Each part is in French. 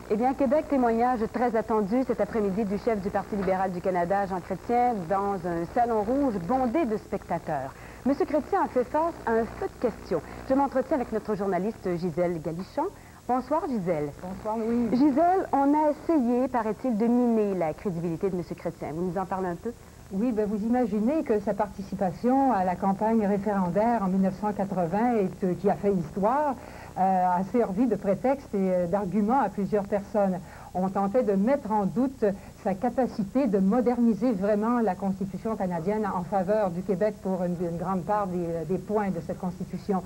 Eh bien, Québec, témoignage très attendu cet après-midi du chef du Parti libéral du Canada, Jean Chrétien, dans un salon rouge bondé de spectateurs. M. Chrétien a fait face à un feu de questions. Je m'entretiens avec notre journaliste Gisèle Galichon. Bonsoir, Gisèle. Bonsoir, Louise. Gisèle, on a essayé, paraît-il, de miner la crédibilité de M. Chrétien. Vous nous en parlez un peu? Oui, bien, vous imaginez que sa participation à la campagne référendaire en 1980, qui a fait histoire, a servi de prétexte et d'argument à plusieurs personnes. On tentait de mettre en doute sa capacité de moderniser vraiment la Constitution canadienne en faveur du Québec pour une grande part des points de cette Constitution.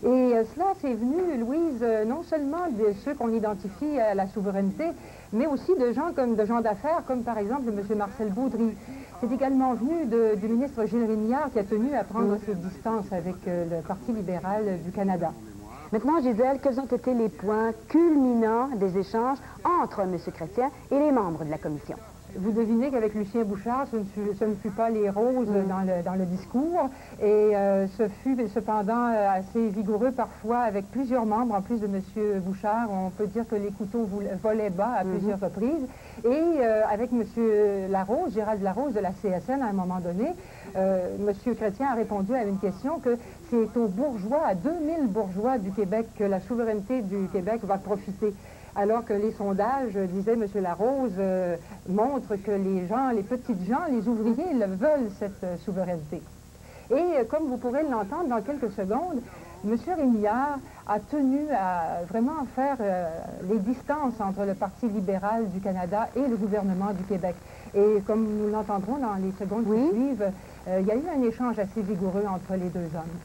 Et cela, c'est venu, Louise, non seulement de ceux qu'on identifie à la souveraineté, mais aussi de gens d'affaires, comme par exemple M. Marcel Boudry. C'est également venu du ministre Gilles Rémillard qui a tenu à prendre ses distances avec le Parti libéral du Canada. Maintenant, Gisèle, quels ont été les points culminants des échanges entre M. Chrétien et les membres de la commission? Vous devinez qu'avec Lucien Bouchard, ce ne fut pas les roses dans le discours, et ce fut cependant assez vigoureux parfois avec plusieurs membres, en plus de M. Bouchard. On peut dire que les couteaux volaient bas à plusieurs reprises. Et avec M. Larose, Gérald Larose de la CSN, à un moment donné, M. Chrétien a répondu à une question que c'est aux bourgeois, à 2000 bourgeois du Québec, que la souveraineté du Québec va profiter. Alors que les sondages, disait M. Larose, montrent que les petites gens, les ouvriers, veulent cette souveraineté. Et comme vous pourrez l'entendre dans quelques secondes, M. Rémillard a tenu à vraiment faire les distances entre le Parti libéral du Canada et le gouvernement du Québec. Et comme nous l'entendrons dans les secondes qui suivent, il y a eu un échange assez vigoureux entre les deux hommes.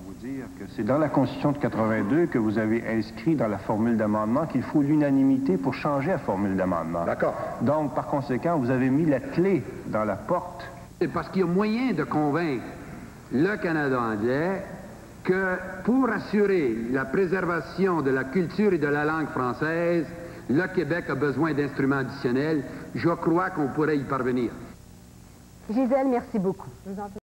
Vous dire que c'est dans la Constitution de 82 que vous avez inscrit dans la formule d'amendement qu'il faut l'unanimité pour changer la formule d'amendement. D'accord. Donc, par conséquent, vous avez mis la clé dans la porte. Et parce qu'il y a moyen de convaincre le Canada anglais que pour assurer la préservation de la culture et de la langue française, le Québec a besoin d'instruments additionnels. Je crois qu'on pourrait y parvenir. Gisèle, merci beaucoup.